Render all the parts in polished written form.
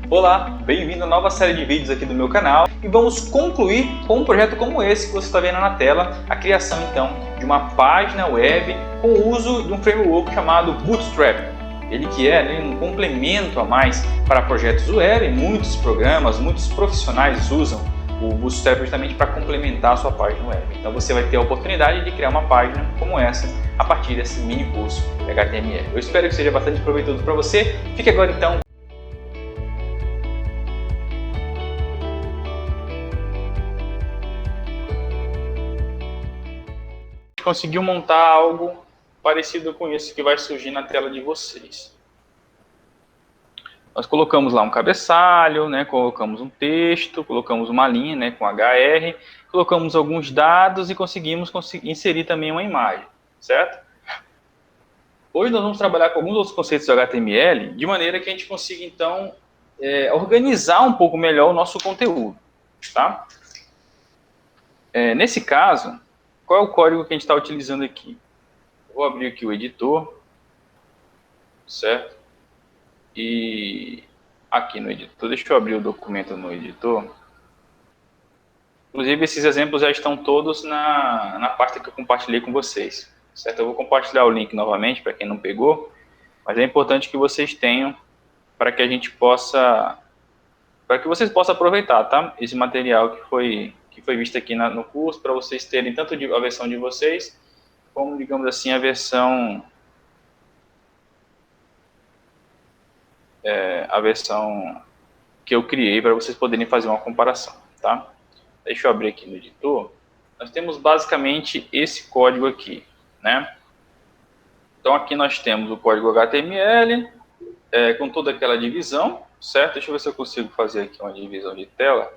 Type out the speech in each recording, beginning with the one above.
Olá, bem-vindo à nova série de vídeos aqui do meu canal e vamos concluir com um projeto como esse que você está vendo na tela, a criação então de uma página web com o uso de um framework chamado Bootstrap. Ele que é um complemento a mais para projetos web, muitos programas, muitos profissionais usam o Bootstrap justamente para complementar a sua página web. Então você vai ter a oportunidade de criar uma página como essa a partir desse mini curso de HTML. Eu espero que seja bastante proveitoso para você. Fique agora então conseguiu montar algo parecido com isso que vai surgir na tela de vocês. Nós colocamos lá um cabeçalho, né, colocamos um texto, colocamos uma linha, né, com HR, colocamos alguns dados e conseguimos inserir também uma imagem, certo? Hoje nós vamos trabalhar com alguns outros conceitos do HTML, de maneira que a gente consiga, então, organizar um pouco melhor o nosso conteúdo, tá? Nesse caso, qual é o código que a gente está utilizando aqui? Vou abrir aqui o editor, certo? E aqui no editor, deixa eu abrir o documento no editor. Inclusive, esses exemplos já estão todos na pasta que eu compartilhei com vocês, certo? Eu vou compartilhar o link novamente para quem não pegou, mas é importante que vocês tenham para que a gente possa, para que vocês possam aproveitar, tá? Esse material que foi visto aqui no curso, para vocês terem tanto a versão de vocês, como, digamos assim, a versão que eu criei para vocês poderem fazer uma comparação, tá? Deixa eu abrir aqui no editor. Nós temos basicamente esse código aqui, né? Então aqui nós temos o código HTML com toda aquela divisão, certo? Deixa eu ver se eu consigo fazer aqui uma divisão de tela.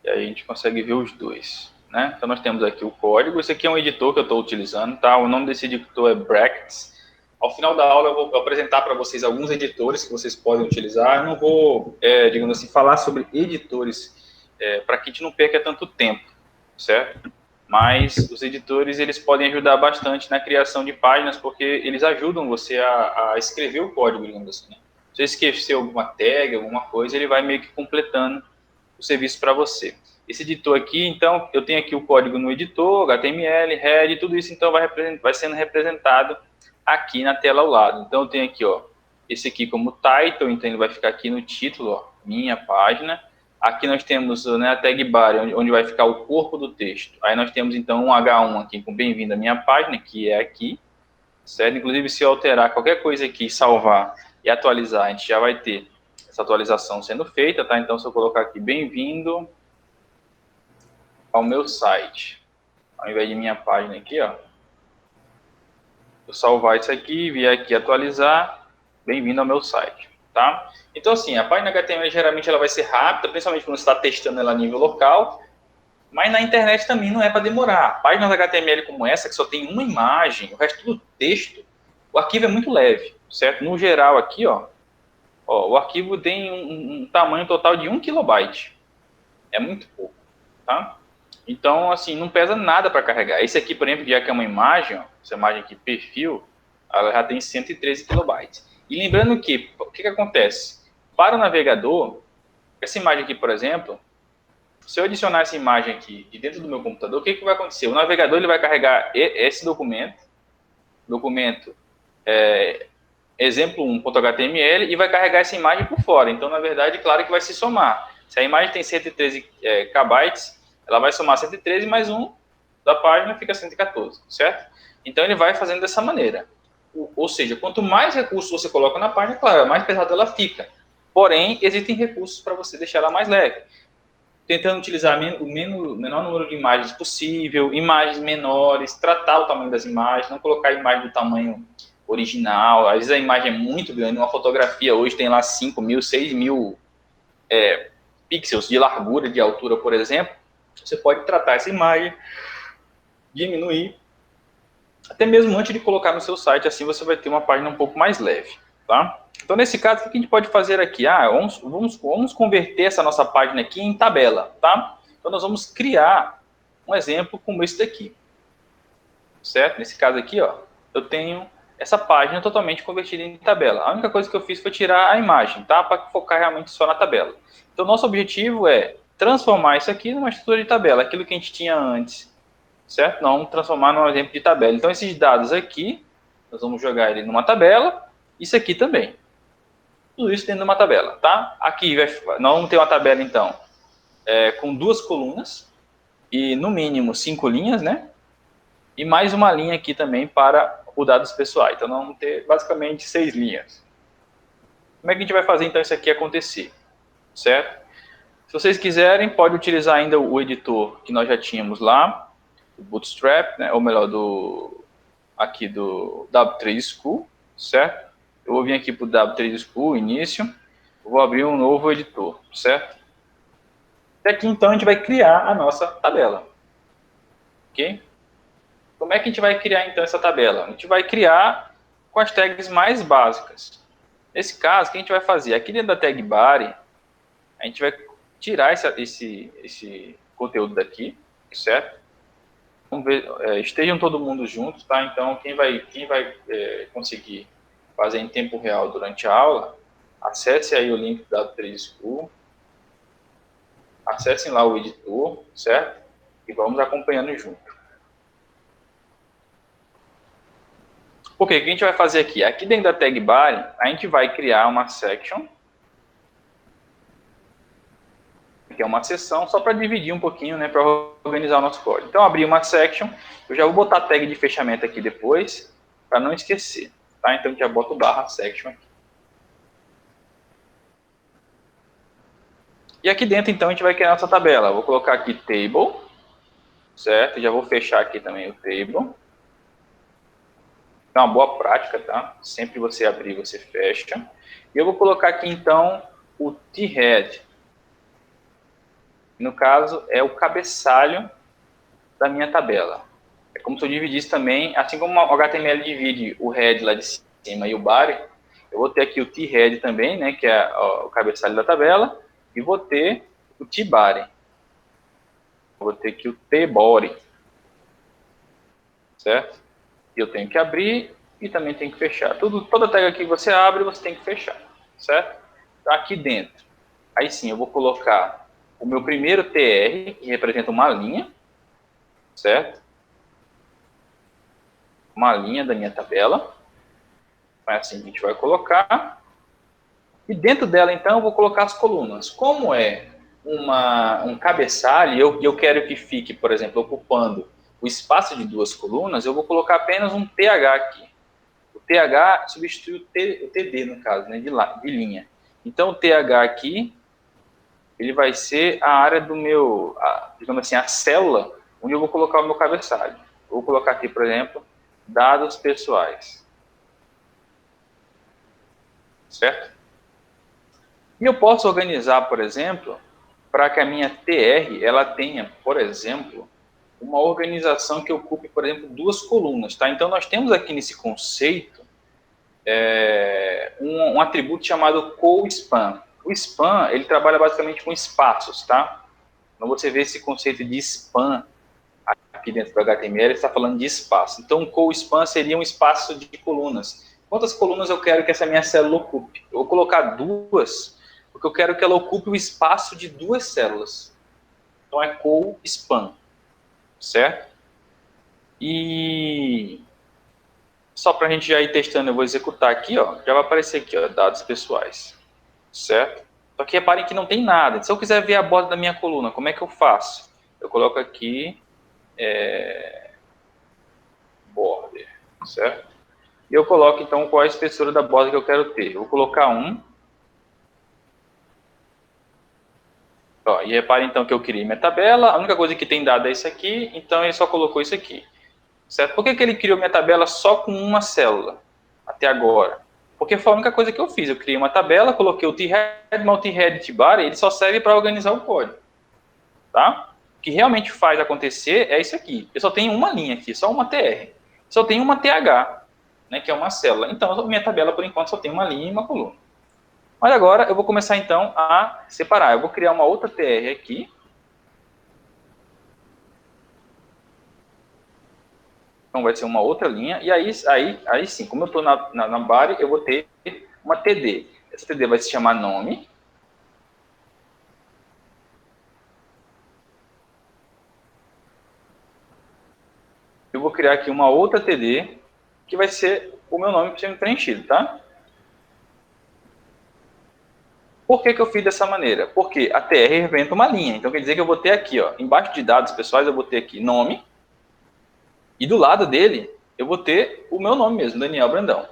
E aí a gente consegue ver os dois, né? Então nós temos aqui o código. Esse aqui é um editor que eu estou utilizando, tá? O nome desse editor é Brackets. Ao final da aula eu vou apresentar para vocês alguns editores que vocês podem utilizar. Eu não vou, digamos assim, falar sobre editores para que a gente não perca tanto tempo, certo? Mas os editores, eles podem ajudar bastante na criação de páginas, porque eles ajudam você a escrever o código, digamos assim, né? Se você esquecer alguma tag, alguma coisa, ele vai meio que completando o serviço para você. Esse editor aqui, então, eu tenho aqui o código no editor, HTML, head, tudo isso então vai sendo representado aqui na tela ao lado. Então eu tenho aqui, ó, esse aqui como title, então ele vai ficar aqui no título, ó, minha página. Aqui nós temos, né, a tag bar, onde vai ficar o corpo do texto. Aí nós temos então um H1 aqui com bem-vindo à minha página, que é aqui, certo? Inclusive se eu alterar qualquer coisa aqui, salvar e atualizar, a gente já vai ter essa atualização sendo feita, tá? Então se eu colocar aqui bem-vindo ao meu site, ao invés de minha página aqui, ó, eu salvar isso aqui, vir aqui atualizar, bem-vindo ao meu site, tá? Então, assim, a página HTML geralmente ela vai ser rápida, principalmente quando você está testando ela a nível local, mas na internet também não é para demorar. Páginas HTML como essa, que só tem uma imagem, o resto tudo texto, o arquivo é muito leve, certo? No geral aqui, ó o arquivo tem um tamanho total de 1 KB. É muito pouco, tá? Então, assim, não pesa nada para carregar. Esse aqui, por exemplo, já que é uma imagem, ó, essa imagem aqui, perfil, ela já tem 113 KB. E lembrando que, o que acontece? Para o navegador, essa imagem aqui, por exemplo, se eu adicionar essa imagem aqui de dentro do meu computador, o que vai acontecer? O navegador ele vai carregar esse documento exemplo 1.html, e vai carregar essa imagem por fora. Então, na verdade, claro que vai se somar. Se a imagem tem 113 KB, ela vai somar 113 mais 1 da página, fica 114, certo? Então, ele vai fazendo dessa maneira. Ou seja, quanto mais recursos você coloca na página, claro, mais pesada ela fica. Porém, existem recursos para você deixar ela mais leve. Tentando utilizar o menor número de imagens possível, imagens menores, tratar o tamanho das imagens, não colocar a imagem do tamanho original. Às vezes a imagem é muito grande, uma fotografia hoje tem lá 5.000, 6.000 pixels de largura, de altura, por exemplo. Você pode tratar essa imagem, diminuir, até mesmo antes de colocar no seu site, assim você vai ter uma página um pouco mais leve, tá? Então, nesse caso, o que a gente pode fazer aqui? Vamos converter essa nossa página aqui em tabela, tá? Então, nós vamos criar um exemplo como esse daqui, certo? Nesse caso aqui, ó, eu tenho essa página totalmente convertida em tabela. A única coisa que eu fiz foi tirar a imagem, tá? Para focar realmente só na tabela. Então, nosso objetivo é transformar isso aqui numa estrutura de tabela, aquilo que a gente tinha antes, certo? Não transformar num exemplo de tabela. Então, esses dados aqui, nós vamos jogar ele numa tabela, isso aqui também. Tudo isso dentro de uma tabela, tá? Aqui, nós vamos ter uma tabela, então, com 2 colunas e, no mínimo, 5 linhas, né? E mais uma linha aqui também para o dados pessoais. Então, nós vamos ter, basicamente, 6 linhas. Como é que a gente vai fazer, então, isso aqui acontecer? Certo? Se vocês quiserem, pode utilizar ainda o editor que nós já tínhamos lá, o Bootstrap, né? Ou melhor, aqui do W3 School, certo? Eu vou vir aqui para o W3 School, início, vou abrir um novo editor, certo? Daqui, então, a gente vai criar a nossa tabela, ok? Como é que a gente vai criar, então, essa tabela? A gente vai criar com as tags mais básicas. Nesse caso, o que a gente vai fazer? Aqui dentro da tag body, a gente vai tirar esse conteúdo daqui, certo? Vamos ver, estejam todo mundo juntos, tá? Então, quem vai conseguir fazer em tempo real durante a aula, acesse aí o link da W3 School, acessem lá o editor, certo? E vamos acompanhando junto. Por quê? O que a gente vai fazer aqui? Aqui dentro da tag body, a gente vai criar uma section, que é uma seção, só para dividir um pouquinho, né, para organizar o nosso código. Então, abri uma section, eu já vou botar a tag de fechamento aqui depois, para não esquecer, tá? Então, a gente já bota o barra section aqui. E aqui dentro, então, a gente vai criar nossa tabela. Eu vou colocar aqui table, certo? Já vou fechar aqui também o table. É uma boa prática, tá? Sempre você abrir, você fecha. E eu vou colocar aqui, então, o t-head. No caso, é o cabeçalho da minha tabela. É como se eu dividisse também, assim como o HTML divide o head lá de cima e o body, eu vou ter aqui o t-head também, né, que é o cabeçalho da tabela, e vou ter o t-body. Vou ter aqui o t-body, certo? E eu tenho que abrir e também tenho que fechar. Toda tag que você abre, você tem que fechar, certo? Aqui dentro, aí sim, eu vou colocar o meu primeiro TR, que representa uma linha, certo? Uma linha da minha tabela. É assim que a gente vai colocar. E dentro dela, então, eu vou colocar as colunas. Como é um cabeçalho, eu quero que fique, por exemplo, ocupando o espaço de 2 colunas, eu vou colocar apenas um TH aqui. O TH substitui o TD, no caso, né, de linha. Então, o TH aqui, ele vai ser a área do meu, digamos assim, a célula onde eu vou colocar o meu cabeçalho. Eu vou colocar aqui, por exemplo, dados pessoais. Certo? E eu posso organizar, por exemplo, para que a minha TR ela tenha, por exemplo, uma organização que ocupe, por exemplo, 2 colunas. Tá? Então, nós temos aqui nesse conceito um atributo chamado co-span. O span, ele trabalha basicamente com espaços, tá? Então, você vê esse conceito de span aqui dentro do HTML, ele está falando de espaço. Então, um co-span seria um espaço de colunas. Quantas colunas eu quero que essa minha célula ocupe? Eu vou colocar 2, porque eu quero que ela ocupe o espaço de 2 células. Então, é co-span, certo? E só para a gente já ir testando, eu vou executar aqui, ó, já vai aparecer aqui, ó, dados pessoais, certo? Só que reparem que não tem nada. Se eu quiser ver a borda da minha coluna, como é que eu faço? Eu coloco aqui border, certo? E eu coloco, então, qual é a espessura da borda que eu quero ter. Eu vou colocar 1. Ó, e reparem, então, que eu criei minha tabela. A única coisa que tem dado é isso aqui, então ele só colocou isso aqui. Certo? Por que ele criou minha tabela só com uma célula, até agora? Porque foi a única coisa que eu fiz. Eu criei uma tabela, coloquei o t-head, mas o t-head t-bar, ele só serve para organizar o código. Tá? O que realmente faz acontecer é isso aqui. Eu só tenho uma linha aqui, só uma tr. Só tenho uma th, né, que é uma célula. Então, minha tabela, por enquanto, só tem uma linha e uma coluna. Mas agora, eu vou começar, então, a separar. Eu vou criar uma outra tr aqui. Então vai ser uma outra linha, e aí sim, como eu estou na body, eu vou ter uma TD. Essa TD vai se chamar nome. Eu vou criar aqui uma outra TD, que vai ser o meu nome sendo preenchido, tá? Por que eu fiz dessa maneira? Porque a TR representa uma linha, então quer dizer que eu vou ter aqui, ó, embaixo de dados pessoais, eu vou ter aqui nome, e do lado dele, eu vou ter o meu nome mesmo, Daniel Brandão.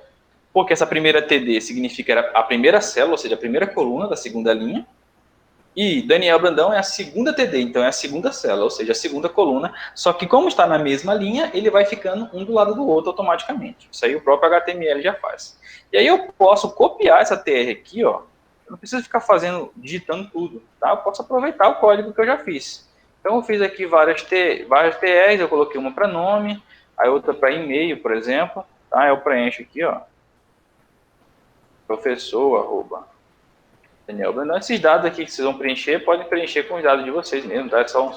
Porque essa primeira TD significa a primeira célula, ou seja, a primeira coluna da segunda linha, e Daniel Brandão é a segunda TD, então é a segunda célula, ou seja, a segunda coluna, só que como está na mesma linha, ele vai ficando um do lado do outro automaticamente. Isso aí o próprio HTML já faz. E aí eu posso copiar essa TR aqui, ó, eu não preciso ficar digitando tudo, tá? Eu posso aproveitar o código que eu já fiz. Então eu fiz aqui várias TRs, eu coloquei uma para nome, aí outra para e-mail, por exemplo, tá? Eu preencho aqui, ó, professor, Daniel Brandão. Esses dados aqui que vocês vão preencher, podem preencher com os dados de vocês mesmo, tá? São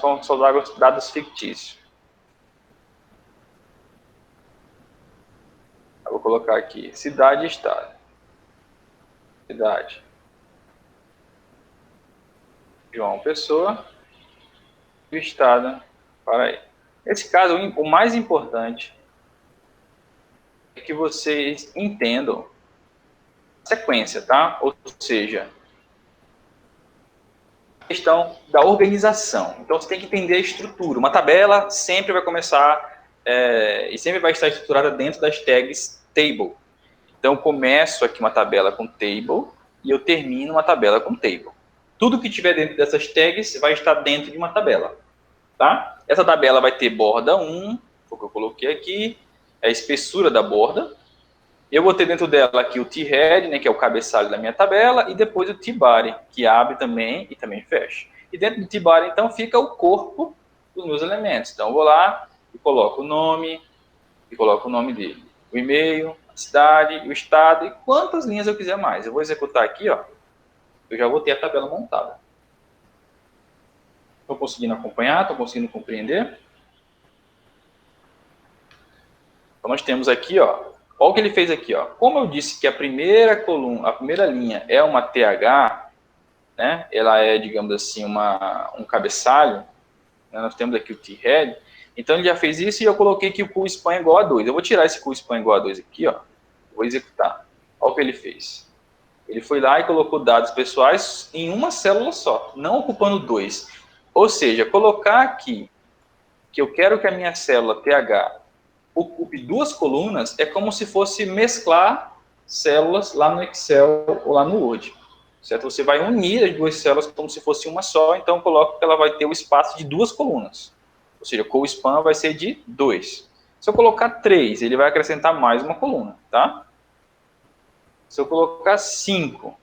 dados fictícios. Eu vou colocar aqui, cidade e estado. Cidade. João Pessoa. E o estado, Paraíba. Nesse caso, o mais importante é que vocês entendam a sequência, tá? Ou seja, questão da organização. Então, você tem que entender a estrutura. Uma tabela sempre vai começar e sempre vai estar estruturada dentro das tags table. Então, eu começo aqui uma tabela com table e eu termino uma tabela com table. Tudo que tiver dentro dessas tags vai estar dentro de uma tabela. Tá? Essa tabela vai ter borda 1, o que eu coloquei aqui, é a espessura da borda. Eu vou ter dentro dela aqui o T-head, né, que é o cabeçalho da minha tabela, e depois o T-body, que abre também e também fecha. E dentro do T-body, então, fica o corpo dos meus elementos. Então, eu vou lá e coloco o nome, e coloco o nome dele, o e-mail, a cidade, o estado, e quantas linhas eu quiser mais. Eu vou executar aqui, ó, eu já vou ter a tabela montada. Estou conseguindo acompanhar? Estou conseguindo compreender? Então, nós temos aqui, ó, olha o que ele fez aqui, ó. Como eu disse que a primeira coluna, a primeira linha é uma TH, né? Ela é, digamos assim, um cabeçalho. Né? Nós temos aqui o T-head. Então, ele já fez isso e eu coloquei que o coolSpan é igual a 2. Eu vou tirar esse coolSpan igual a 2 aqui, ó. Vou executar. Olha o que ele fez. Ele foi lá e colocou dados pessoais em uma célula só, não ocupando 2. Ou seja, colocar aqui que eu quero que a minha célula TH ocupe 2 colunas é como se fosse mesclar células lá no Excel ou lá no Word. Certo? Você vai unir as 2 células como se fosse uma só, então coloco que ela vai ter o espaço de 2 colunas. Ou seja, o coSpan vai ser de 2. Se eu colocar 3, ele vai acrescentar mais uma coluna, tá? Se eu colocar 5,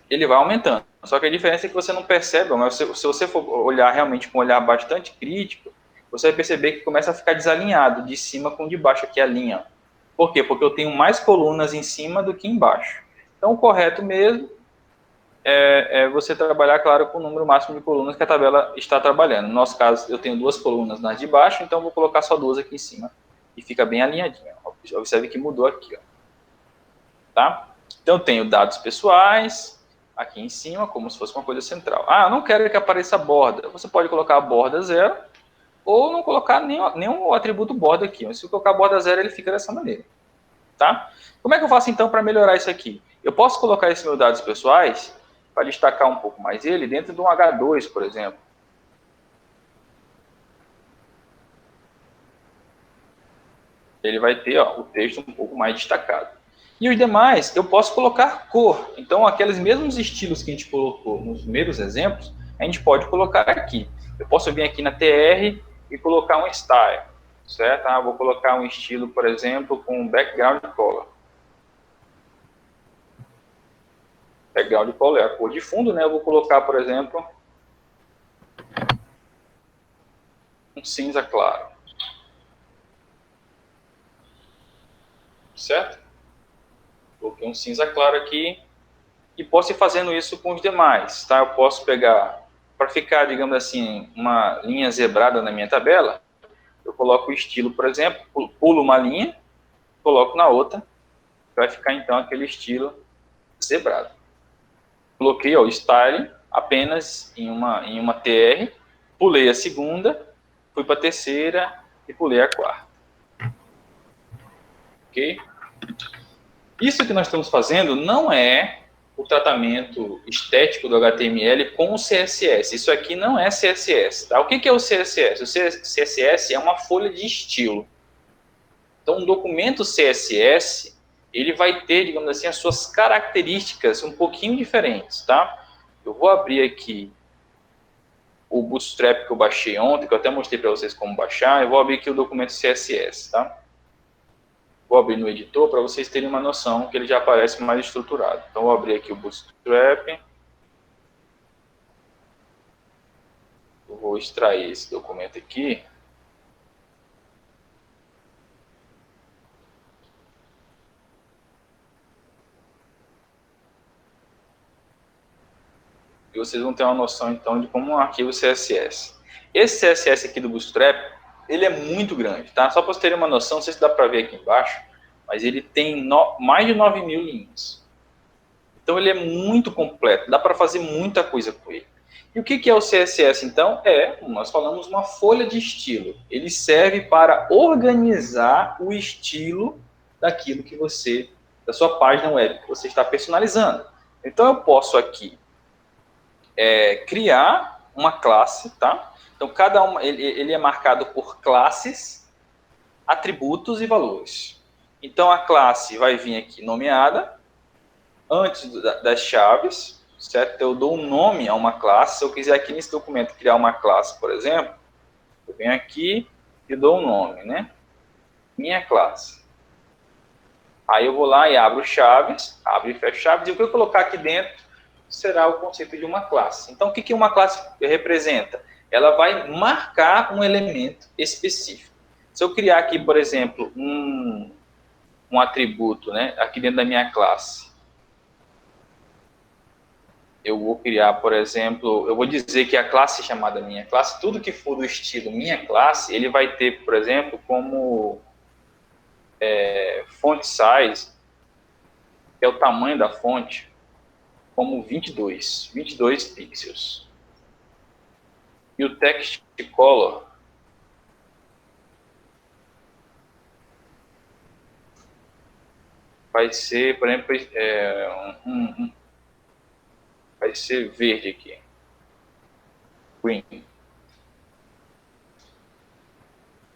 ele vai aumentando. Só que a diferença é que você não percebe, mas se você for olhar realmente com um olhar bastante crítico, você vai perceber que começa a ficar desalinhado de cima com de baixo aqui a linha. Por quê? Porque eu tenho mais colunas em cima do que embaixo. Então, o correto mesmo é você trabalhar, claro, com o número máximo de colunas que a tabela está trabalhando. No nosso caso, eu tenho 2 colunas nas de baixo, então eu vou colocar só 2 aqui em cima. E fica bem alinhadinho. Observe que mudou aqui, ó. Tá? Então, eu tenho dados pessoais aqui em cima, como se fosse uma coisa central. Ah, eu não quero que apareça a borda. Você pode colocar a borda 0, ou não colocar nenhum atributo borda aqui. Mas se eu colocar a borda 0, ele fica dessa maneira. Tá? Como é que eu faço, então, para melhorar isso aqui? Eu posso colocar esses meus dados pessoais, para destacar um pouco mais ele, dentro de um H2, por exemplo. Ele vai ter, ó, o texto um pouco mais destacado. E os demais, eu posso colocar cor. Então, aqueles mesmos estilos que a gente colocou nos primeiros exemplos, a gente pode colocar aqui. Eu posso vir aqui na TR e colocar um style, certo? Ah, vou colocar um estilo, por exemplo, com background color. Background color é a cor de fundo, né? Eu vou colocar, por exemplo, um cinza claro. Certo? Coloquei um cinza claro aqui e posso ir fazendo isso com os demais, tá? Eu posso pegar, para ficar, digamos assim, uma linha zebrada na minha tabela, eu coloco o estilo, por exemplo, pulo uma linha, coloco na outra, vai ficar então aquele estilo zebrado. Coloquei o style apenas em uma TR, pulei a segunda, fui para a terceira e pulei a quarta. Ok? Isso que nós estamos fazendo não é o tratamento estético do HTML com o CSS. Isso aqui não é CSS. Tá? O que é o CSS? O CSS é uma folha de estilo. Então, um documento CSS, ele vai ter, digamos assim, as suas características um pouquinho diferentes. Tá? Eu vou abrir aqui o Bootstrap que eu baixei ontem, que eu até mostrei para vocês como baixar. Eu vou abrir aqui o documento CSS. Tá? Vou abrir no editor para vocês terem uma noção que ele já aparece mais estruturado. Então, vou abrir aqui o Bootstrap. Eu vou extrair esse documento aqui. E vocês vão ter uma noção, então, de como um arquivo CSS. Esse CSS aqui do Bootstrap, ele é muito grande, tá? Só para vocês terem uma noção, não sei se dá para ver aqui embaixo, mas ele tem mais de 9.000 linhas. Então, ele é muito completo, dá para fazer muita coisa com ele. E o que é o CSS, então? Nós falamos, uma folha de estilo. Ele serve para organizar o estilo daquilo que você, da sua página web, que você está personalizando. Então, eu posso aqui criar uma classe, tá? Então, cada uma, ele é marcado por classes, atributos e valores. Então, a classe vai vir aqui nomeada, antes das chaves, certo? Eu dou um nome a uma classe. Se eu quiser aqui nesse documento criar uma classe, por exemplo, eu venho aqui e dou um nome, né? Minha classe. Aí eu vou lá e abro chaves, abro e fecho chaves, e o que eu colocar aqui dentro será o conceito de uma classe. Então, o que uma classe representa? Ela vai marcar um elemento específico. Se eu criar aqui, por exemplo, um atributo, né, aqui dentro da minha classe, eu vou criar, por exemplo, eu vou dizer que a classe chamada minha classe, tudo que for do estilo minha classe, ele vai ter, por exemplo, como font size, que é o tamanho da fonte, como 22 pixels. E o text color vai ser, por exemplo, vai ser verde aqui. Green.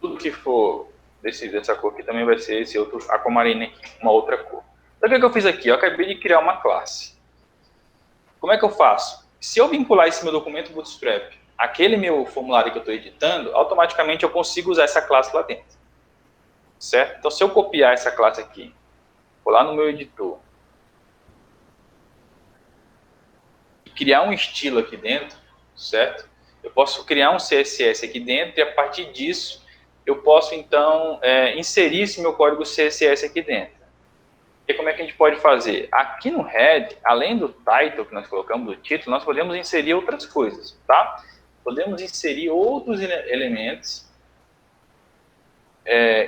Tudo que for dessa cor aqui também vai ser esse outro aquamarine aqui, uma outra cor. Então, o que eu fiz aqui? Eu acabei de criar uma classe. Como é que eu faço? Se eu vincular esse meu documento Bootstrap, aquele meu formulário que eu estou editando, automaticamente eu consigo usar essa classe lá dentro. Certo? Então, se eu copiar essa classe aqui, vou lá no meu editor, e criar um estilo aqui dentro, certo? Eu posso criar um CSS aqui dentro e, a partir disso, eu posso, então, inserir esse meu código CSS aqui dentro. E como é que a gente pode fazer? Aqui no head, além do title que nós colocamos, do título, nós podemos inserir outras coisas, tá? Podemos inserir outros elementos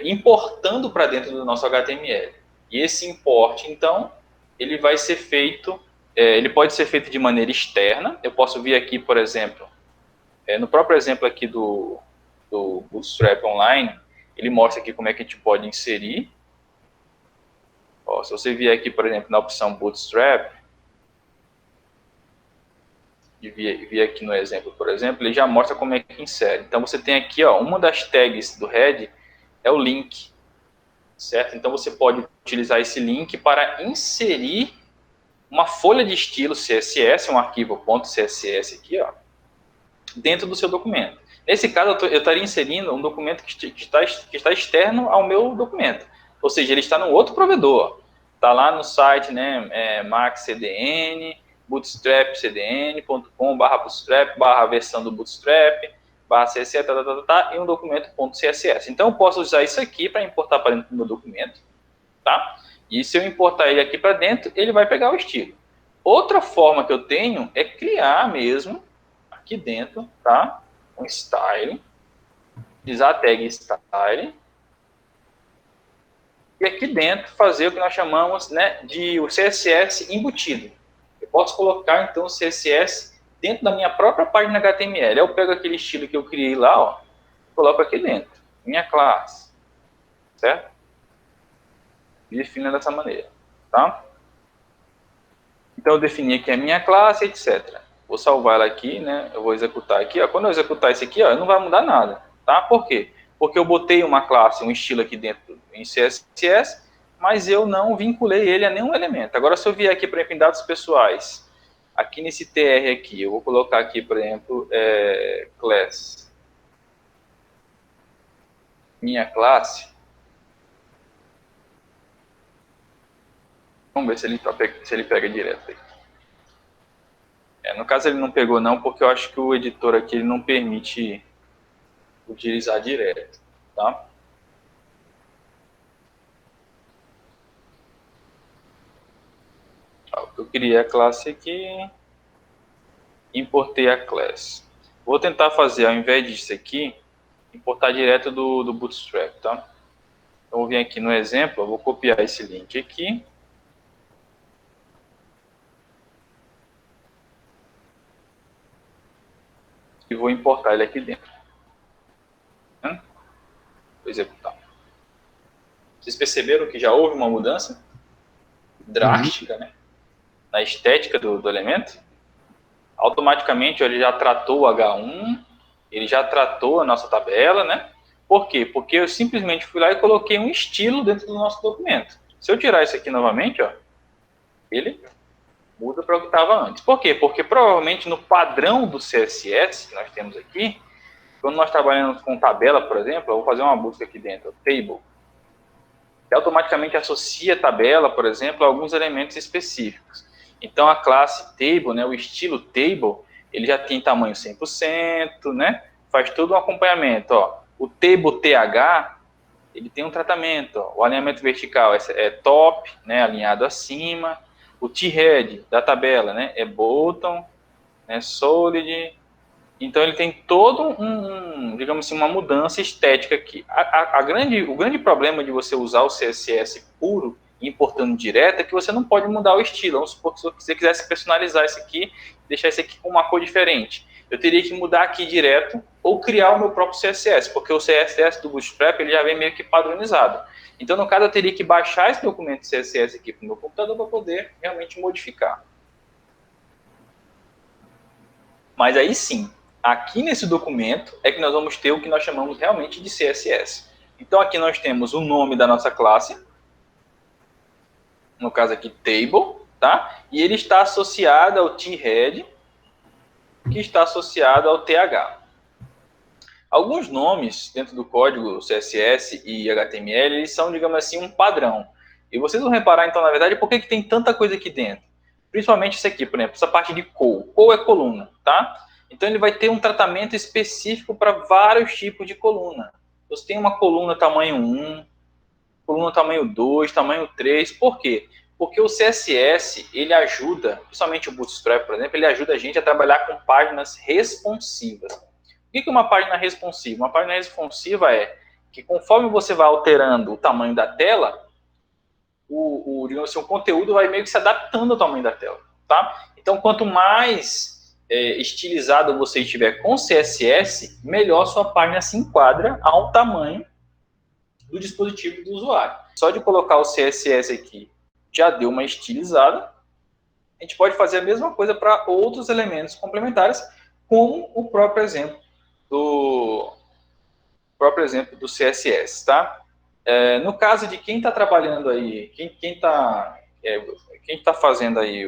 importando para dentro do nosso HTML. E esse import, então, ele vai ser feito, ele pode ser feito de maneira externa. Eu posso vir aqui, por exemplo, no próprio exemplo aqui do Bootstrap Online, ele mostra aqui como é que a gente pode inserir. Ó, se você vier aqui, por exemplo, na opção Bootstrap, e vir aqui no exemplo, por exemplo, ele já mostra como é que insere. Então, você tem aqui, ó, uma das tags do head é o link, certo? Então, você pode utilizar esse link para inserir uma folha de estilo CSS, um arquivo .css aqui, ó, dentro do seu documento. Nesse caso, eu estaria inserindo um documento que está externo ao meu documento. Ou seja, ele está num outro provedor. Está lá no site, né, maxcdn, bootstrapcdn.com/bootstrap, /versão do bootstrap, /css, e um documento .css. Então, eu posso usar isso aqui para importar para dentro do meu documento, tá? E se eu importar ele aqui para dentro, ele vai pegar o estilo. Outra forma que eu tenho é criar mesmo aqui dentro, tá? Um style, utilizar a tag style, e aqui dentro fazer o que nós chamamos, né, de o CSS embutido. Eu posso colocar, então, o CSS dentro da minha própria página HTML. Eu pego aquele estilo que eu criei lá, ó, coloco aqui dentro, minha classe, certo? E defino dessa maneira, tá? Então, eu defini aqui a minha classe, etc. Vou salvar ela aqui, né? Eu vou executar aqui, ó. Quando eu executar isso aqui, ó, não vai mudar nada, tá? Por quê? Porque eu botei uma classe, um estilo aqui dentro em CSS, mas eu não vinculei ele a nenhum elemento. Agora, se eu vier aqui, por exemplo, em dados pessoais, aqui nesse TR aqui, eu vou colocar aqui, por exemplo, class. Minha classe. Vamos ver se ele pega direto aí. No caso, ele não pegou não, porque eu acho que o editor aqui ele não permite utilizar direto, tá? Eu criei a classe aqui, importei a classe. Vou tentar fazer, ao invés disso aqui, importar direto do Bootstrap, tá? Então, vou vir aqui no exemplo, eu vou copiar esse link aqui. E vou importar ele aqui dentro. Vou executar. Vocês perceberam que já houve uma mudança drástica, né, na estética do elemento? Automaticamente ele já tratou o H1, ele já tratou a nossa tabela, né? Por quê? Porque eu simplesmente fui lá e coloquei um estilo dentro do nosso documento. Se eu tirar isso aqui novamente, ó, ele muda para o que estava antes. Por quê? Porque provavelmente no padrão do CSS que nós temos aqui, quando nós trabalhamos com tabela, por exemplo, eu vou fazer uma busca aqui dentro, table, que automaticamente associa a tabela, por exemplo, a alguns elementos específicos. Então, a classe table, né, o estilo table, ele já tem tamanho 100%, né, faz todo um acompanhamento. Ó. O table TH, ele tem um tratamento. Ó. O alinhamento vertical é top, né, alinhado acima. O T-head da tabela, né, é bottom, né, solid. Então, ele tem todo digamos assim, uma mudança estética aqui. O grande problema de você usar o CSS puro, importando direto, é que você não pode mudar o estilo. Vamos supor que se você quisesse personalizar isso aqui, deixar isso aqui com uma cor diferente. Eu teria que mudar aqui direto ou criar o meu próprio CSS, porque o CSS do Bootstrap ele já vem meio que padronizado. Então, no caso, eu teria que baixar esse documento CSS aqui para o meu computador para poder realmente modificar. Mas aí sim, aqui nesse documento é que nós vamos ter o que nós chamamos realmente de CSS. Então aqui nós temos o nome da nossa classe, no caso aqui table, tá? E ele está associado ao T-head, que está associado ao TH. Alguns nomes dentro do código CSS e HTML, eles são, digamos assim, um padrão. E vocês vão reparar, então, na verdade, por que tem tanta coisa aqui dentro. Principalmente isso aqui, por exemplo, essa parte de col. Col é coluna, tá? Então, ele vai ter um tratamento específico para vários tipos de coluna. Você tem uma coluna tamanho 1, coluna tamanho 2, tamanho 3. Por quê? Porque o CSS, ele ajuda, principalmente o Bootstrap, por exemplo, ele ajuda a gente a trabalhar com páginas responsivas. O que é uma página responsiva? Uma página responsiva é que conforme você vai alterando o tamanho da tela, digamos assim, o conteúdo vai meio que se adaptando ao tamanho da tela, tá? Então, quanto mais estilizado você estiver com CSS, melhor sua página se enquadra ao tamanho do dispositivo do usuário. Só de colocar o CSS aqui, já deu uma estilizada. A gente pode fazer a mesma coisa para outros elementos complementares, como o próprio exemplo do CSS, tá? No caso de quem está trabalhando aí, quem está fazendo aí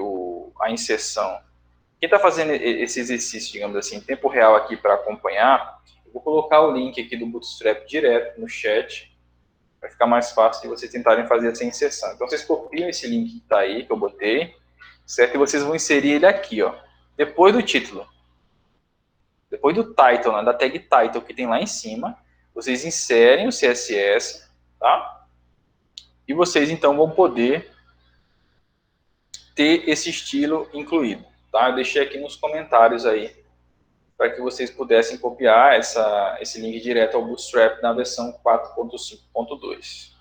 a inserção, quem está fazendo esse exercício, digamos assim, em tempo real aqui para acompanhar, eu vou colocar o link aqui do Bootstrap direto no chat, vai ficar mais fácil de vocês tentarem fazer essa inserção. Então, vocês copiam esse link que está aí, que eu botei, certo? E vocês vão inserir ele aqui, ó, depois do título. Depois do title, né, da tag title que tem lá em cima, vocês inserem o CSS, tá? E vocês, então, vão poder ter esse estilo incluído, tá? Eu deixei aqui nos comentários aí, para que vocês pudessem copiar esse link direto ao Bootstrap na versão 4.5.2.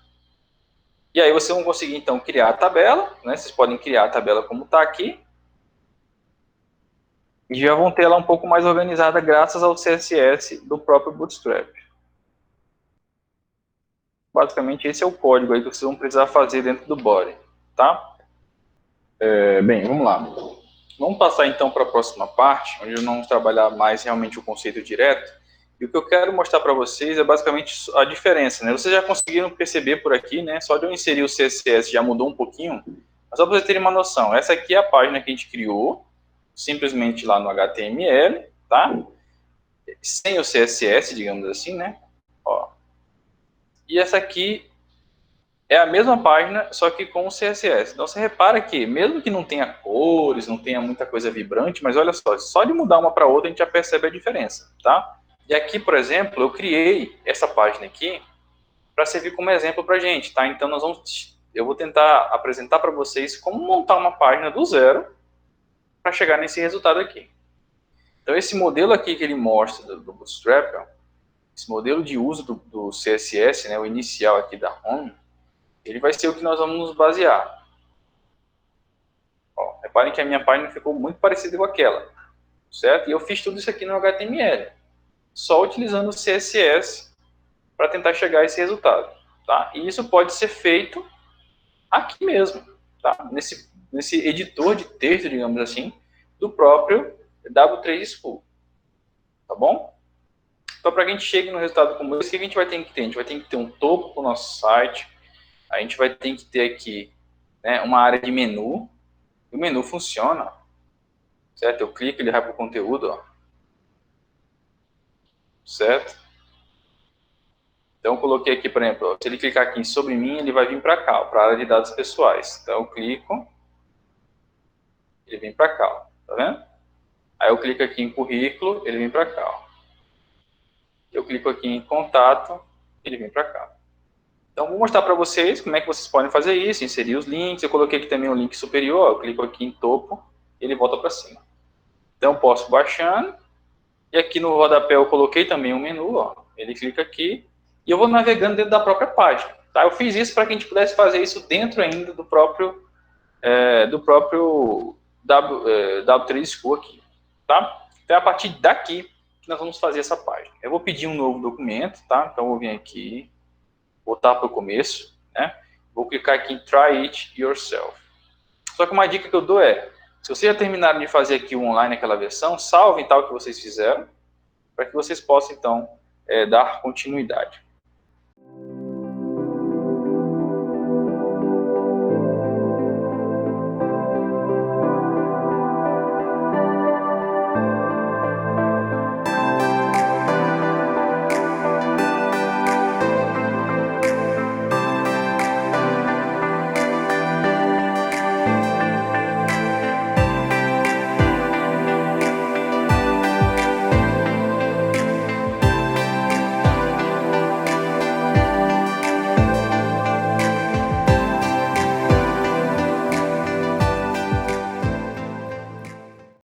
E aí vocês vão conseguir, então, criar a tabela, né? Vocês podem criar a tabela como está aqui, e já vão ter ela um pouco mais organizada graças ao CSS do próprio Bootstrap. Basicamente, esse é o código aí que vocês vão precisar fazer dentro do body, tá? Bem, vamos lá. Vamos passar então para a próxima parte, onde nós vamos trabalhar mais realmente o conceito direto. E o que eu quero mostrar para vocês é basicamente a diferença, né? Vocês já conseguiram perceber por aqui, né? Só de eu inserir o CSS já mudou um pouquinho. Mas só para vocês terem uma noção, essa aqui é a página que a gente criou, simplesmente lá no HTML, tá? Sem o CSS, digamos assim, né? Ó. E essa aqui é a mesma página, só que com o CSS. Então você repara que, mesmo que não tenha cores, não tenha muita coisa vibrante, mas olha só de mudar uma para outra a gente já percebe a diferença, tá? E aqui, por exemplo, eu criei essa página aqui para servir como exemplo para a gente, tá? Então eu vou tentar apresentar para vocês como montar uma página do zero para chegar nesse resultado aqui. Então esse modelo aqui que ele mostra do Bootstrap, ó, esse modelo de uso do CSS, né, o inicial aqui da home, ele vai ser o que nós vamos nos basear. Ó, reparem que a minha página ficou muito parecida com aquela, certo? E eu fiz tudo isso aqui no HTML, só utilizando o CSS para tentar chegar a esse resultado, tá? E isso pode ser feito aqui mesmo, tá? Nesse editor de texto, digamos assim, do próprio W3 School, tá bom? Então, para que a gente chegue no resultado como esse, o que a gente vai ter que ter? A gente vai ter que ter um topo para o nosso site, a gente vai ter que ter aqui, né, uma área de menu. O menu funciona, certo? Eu clico, ele vai para o conteúdo, ó. Certo? Então eu coloquei aqui, por exemplo, se ele clicar aqui em sobre mim, ele vai vir para cá, para a área de dados pessoais. Então eu clico, ele vem para cá, ó. Tá vendo? Aí eu clico aqui em currículo, ele vem para cá, ó. Eu clico aqui em contato, ele vem para cá. Então, vou mostrar para vocês como é que vocês podem fazer isso, inserir os links. Eu coloquei aqui também o link superior, eu clico aqui em topo, ele volta para cima. Então, eu posso baixando, e aqui no rodapé eu coloquei também um menu, ó. Ele clica aqui, e eu vou navegando dentro da própria página. Tá? Eu fiz isso para que a gente pudesse fazer isso dentro ainda do próprio W3 School aqui. Tá? Então, é a partir daqui que nós vamos fazer essa página. Eu vou pedir um novo documento, tá? Então, eu vou vir aqui, voltar para o começo, né? Vou clicar aqui em Try It Yourself. Só que uma dica que eu dou é, se vocês já terminaram de fazer aqui o online aquela versão, salvem tal que vocês fizeram, para que vocês possam, então, dar continuidade.